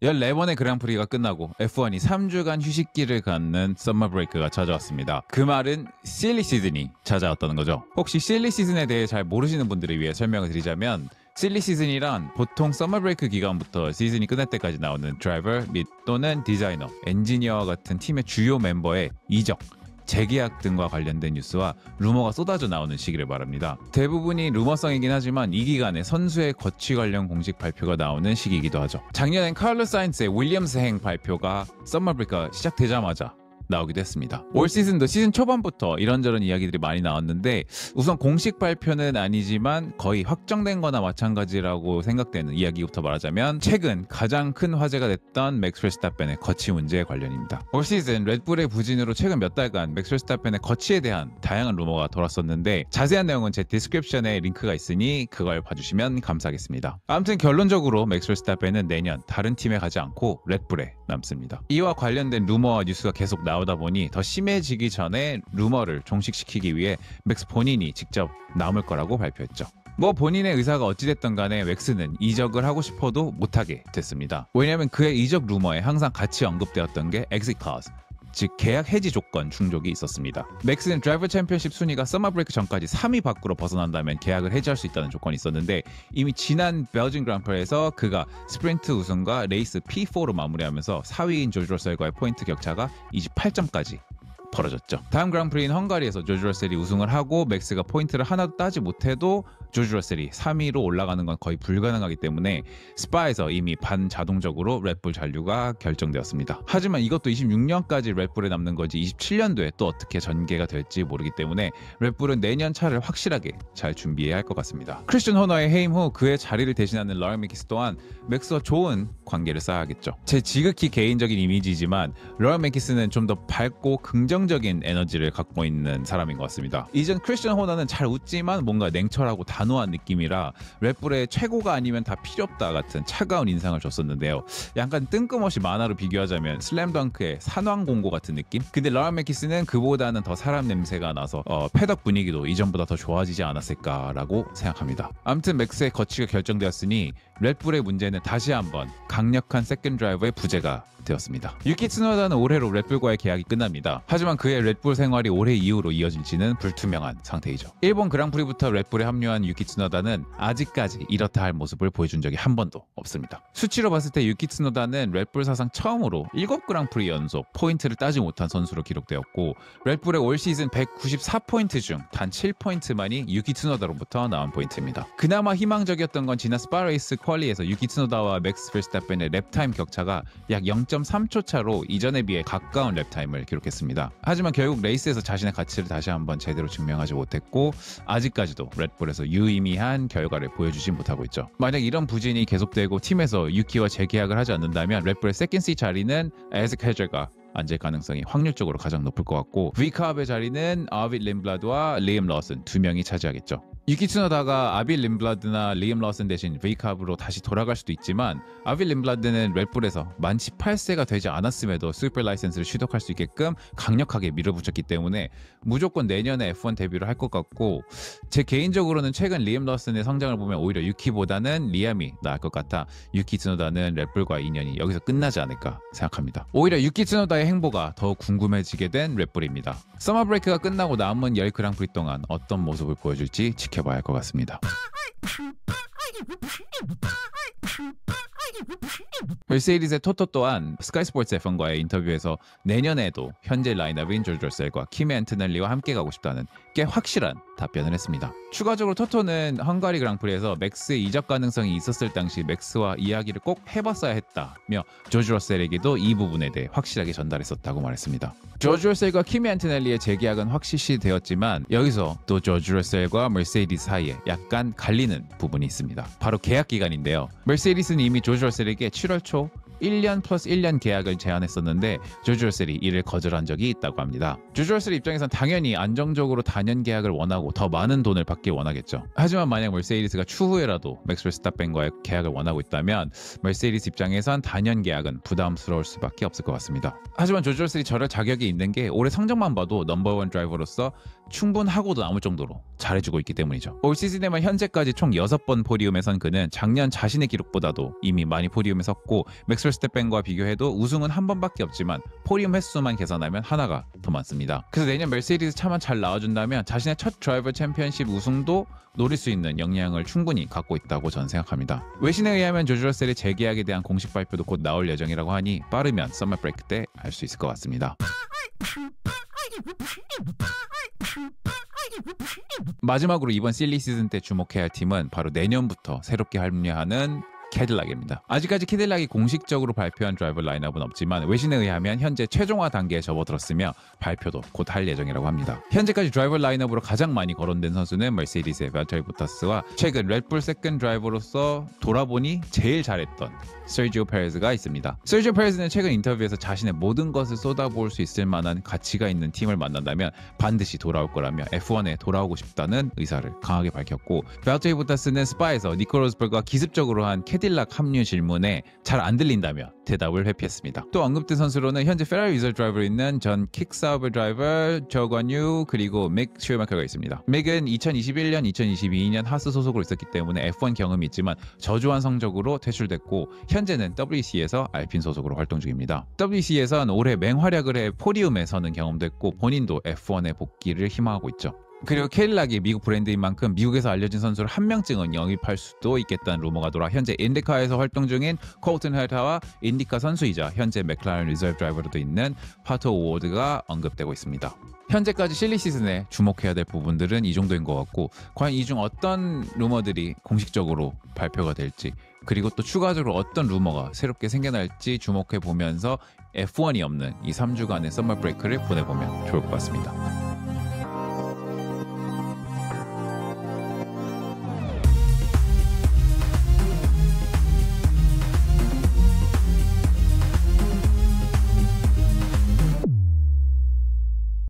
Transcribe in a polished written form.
14번의 그랑프리가 끝나고 F1이 3주간 휴식기를 갖는 썸머 브레이크가 찾아왔습니다. 그 말은 실리 시즌이 찾아왔다는 거죠. 혹시 실리 시즌에 대해 잘 모르시는 분들을 위해 설명을 드리자면 실리 시즌이란 보통 서머 브레이크 기간부터 시즌이 끝날 때까지 나오는 드라이버 및 또는 디자이너, 엔지니어와 같은 팀의 주요 멤버의 이적, 재계약 등과 관련된 뉴스와 루머가 쏟아져 나오는 시기를 말합니다. 대부분이 루머성이긴 하지만 이 기간에 선수의 거취 관련 공식 발표가 나오는 시기이기도 하죠. 작년엔 카를로스 사인츠의 윌리엄스 행 발표가 썸머 브레이크가 시작되자마자 나오기도 했습니다. 올 시즌도 시즌 초반부터 이런저런 이야기들이 많이 나왔는데 우선 공식 발표는 아니지만 거의 확정된 거나 마찬가지라고 생각되는 이야기부터 말하자면 최근 가장 큰 화제가 됐던 맥스 버스타펜의 거치 문제 관련입니다. 올 시즌 레드불의 부진으로 최근 몇 달간 맥스 버스타펜의 거치에 대한 다양한 루머가 돌았었는데 자세한 내용은 제 디스크립션에 링크가 있으니 그걸 봐주시면 감사하겠습니다. 아무튼 결론적으로 맥스 버스타펜은 내년 다른 팀에 가지 않고 레드불에 남습니다. 이와 관련된 루머와 뉴스가 계속 나오다 보니 더 심해지기 전에 루머를 종식시키기 위해 맥스 본인이 직접 남을 거라고 발표했죠. 뭐 본인의 의사가 어찌됐든 간에 맥스는 이적을 하고 싶어도 못하게 됐습니다. 왜냐하면 그의 이적 루머에 항상 같이 언급되었던 게 exit clause, 즉 계약 해지 조건 충족이 있었습니다. 맥스는 드라이버 챔피언십 순위가 서머 브레이크 전까지 3위 밖으로 벗어난다면 계약을 해지할 수 있다는 조건이 있었는데 이미 지난 벨진 그랑프리에서 그가 스프린트 우승과 레이스 P4로 마무리하면서 4위인 조지 러셀과의 포인트 격차가 28점까지 벌어졌죠. 다음 그랑프리인 헝가리에서 조지 러셀이 우승을 하고 맥스가 포인트를 하나도 따지 못해도 조지 러셀이 3위로 올라가는 건 거의 불가능하기 때문에 스파에서 이미 반자동적으로 레드불 잔류가 결정되었습니다. 하지만 이것도 26년까지 레드불에 남는 거지 27년도에 또 어떻게 전개가 될지 모르기 때문에 레드불은 내년 차를 확실하게 잘 준비해야 할 것 같습니다. 크리스천 호너의 해임 후 그의 자리를 대신하는 러런 매키스 또한 맥스와 좋은 관계를 쌓아야겠죠. 제 지극히 개인적인 이미지지만 러런 매키스는 좀 더 밝고 긍정적인 에너지를 갖고 있는 사람인 것 같습니다. 이전 크리스천 호너는 잘 웃지만 뭔가 냉철하고 단호한 느낌이라 랩불의 최고가 아니면 다 필요 없다 같은 차가운 인상을 줬었는데요. 약간 뜬금없이 만화로 비교하자면 슬램덩크의 산왕공고 같은 느낌? 근데 러런 매키스는 그보다는 더 사람 냄새가 나서 패덕 분위기도 이전보다 더 좋아지지 않았을까라고 생각합니다. 아무튼 맥스의 거취가 결정되었으니 랩불의 문제는 다시 한번 강력한 세컨드 드라이버의 부재가 되었습니다. 유키 츠노다는 올해로 랩불과의 계약이 끝납니다. 하지만 그의 랩불 생활이 올해 이후로 이어질지는 불투명한 상태이죠. 일본 그랑프리부터 랩불에 합류한 유키 츠노다는 아직까지 이렇다 할 모습을 보여준 적이 한 번도 없습니다. 수치로 봤을 때 유키 츠노다는 랩불 사상 처음으로 7그랑프리 연속 포인트를 따지 못한 선수로 기록되었고 랩불의 올 시즌 194포인트 중 단 7포인트만이 유키 츠노다로부터 나온 포인트입니다. 그나마 희망적이었던 건 지난 스파레이스 퀄리에서 유키 츠노다와 맥스 버스타펜의 랩타임 격차가 약 0.3초 차로 이전에 비해 가까운 랩타임을 기록했습니다. 하지만 결국 레이스에서 자신의 가치를 다시 한번 제대로 증명하지 못했고 아직까지도 레드불에서 유의미한 결과를 보여주지 못하고 있죠. 만약 이런 부진이 계속되고 팀에서 유키와 재계약을 하지 않는다면 레드불의 세컨시 자리는 에즈크 헤저가 앉을 가능성이 확률적으로 가장 높을 것 같고 V컵의 자리는 아빗 림블라드와 리엄 러슨 두 명이 차지하겠죠. 유키 츠노다가 아빗 림블라드나 리엄 러슨 대신 V컵으로 다시 돌아갈 수도 있지만 아빗 림블라드는 랩불에서 만 18세가 되지 않았음에도 슈퍼 라이센스를 취득할 수 있게끔 강력하게 밀어붙였기 때문에 무조건 내년에 F1 데뷔를 할 것 같고 제 개인적으로는 최근 리엄 러슨의 성장을 보면 오히려 유키보다는 리암이 나을 것 같아 유키 츠노다는 랩불과 인연이 여기서 끝나지 않을까 생각합니다. 오히려 유키 츠노다의 행보가 더 궁금해지게 된 랩불입니다. 서머 브레이크가 끝나고 남은 10그랑프리 동안 어떤 모습을 보여줄지 지켜봐야 할 것 같습니다. 메르세디스의 토토 또한 스카이스포츠 F1과의 인터뷰에서 내년에도 현재 라인업인 조지 러셀과 키미 앤트넬리와 함께 가고 싶다는 꽤 확실한 답변을 했습니다. 추가적으로 토토는 헝가리 그랑프리에서 맥스의 이적 가능성이 있었을 당시 맥스와 이야기를 꼭 해봤어야 했다며 조지 러셀에게도 이 부분에 대해 확실하게 전달했었다고 말했습니다. 조지 러셀과 키미 앤트넬리의 재계약은 확실시 되었지만 여기서 또 조지 러셀과 메르세디스 사이에 약간 갈리는 부분이 있습니다. 바로 계약 기간인데요. 메르세디스는 이미 조지 러셀에게 7월 초 1년 플러스 1년 계약을 제안했었는데 조지 러셀이 이를 거절한 적이 있다고 합니다. 조지 러셀 입장에선 당연히 안정적으로 단연 계약을 원하고 더 많은 돈을 받길 원하겠죠. 하지만 만약 메르세디스가 추후에라도 맥스 버스타펜과의 계약을 원하고 있다면 메르세디스 입장에선 단연 계약은 부담스러울 수밖에 없을 것 같습니다. 하지만 조지 러셀이 저럴 자격이 있는 게 올해 성적만 봐도 넘버원 드라이버로서 충분하고도 남을 정도로 잘해주고 있기 때문이죠. 올 시즌에만 현재까지 총 6번 포디움에 선 그는 작년 자신의 기록보다도 이미 많이 포디움에 섰고 맥스 버스터스테펜과 비교해도 우승은 한 번밖에 없지만 포디움 횟수만 계산하면 하나가 더 많습니다. 그래서 내년 메르세디스 차만 잘 나와준다면 자신의 첫 드라이버 챔피언십 우승도 노릴 수 있는 역량을 충분히 갖고 있다고 저는 생각합니다. 외신에 의하면 조지 러셀의 재계약에 대한 공식 발표도 곧 나올 예정이라고 하니 빠르면 썸머 브레이크 때 알 수 있을 것 같습니다. 마지막으로 이번 실리 시즌 때 주목해야 할 팀은 바로 내년부터 새롭게 합류하는 캐딜락입니다. 아직까지 캐딜락이 공식적으로 발표한 드라이버 라인업은 없지만 외신에 의하면 현재 최종화 단계에 접어들었으며 발표도 곧 할 예정이라고 합니다. 현재까지 드라이버 라인업으로 가장 많이 거론된 선수는 머세디스의 발터리 보타스와 최근 레드불 세컨드 드라이버로서 돌아보니 제일 잘했던 서지오 페레즈가 있습니다. 서지오 페레즈는 최근 인터뷰에서 자신의 모든 것을 쏟아부을 수 있을 만한 가치가 있는 팀을 만난다면 반드시 돌아올 거라며 F1에 돌아오고 싶다는 의사를 강하게 밝혔고, 발터리 보타스는 스파에서 니코 로즈버그가 기습적으로 한 캐딜락 합류 질문에 잘 안 들린다며 대답을 회피했습니다. 또 언급된 선수로는 현재 페라리 리저브 드라이버로 있는 전 킥사우버 드라이버 저관유 그리고 맥 슈마커가 있습니다. 맥은 2021년, 2022년 하스 소속으로 있었기 때문에 F1 경험이 있지만 저조한 성적으로 퇴출됐고 현재는 WEC에서 알핀 소속으로 활동 중입니다. WEC에선 올해 맹활약을 해 포디움에 서는 경험도 했고 본인도 F1에 복귀를 희망하고 있죠. 그리고 캐딜락이 미국 브랜드인 만큼 미국에서 알려진 선수를 한 명쯤은 영입할 수도 있겠다는 루머가 돌아 현재 인디카에서 활동 중인 콜튼 헤르타와 인디카 선수이자 현재 맥라렌 리저브 드라이버로도 있는 파토 오워드가 언급되고 있습니다. 현재까지 실리 시즌에 주목해야 될 부분들은 이 정도인 것 같고, 과연 이 중 어떤 루머들이 공식적으로 발표가 될지, 그리고 또 추가적으로 어떤 루머가 새롭게 생겨날지 주목해 보면서 F1이 없는 이 3주간의 썸머 브레이크를 보내보면 좋을 것 같습니다.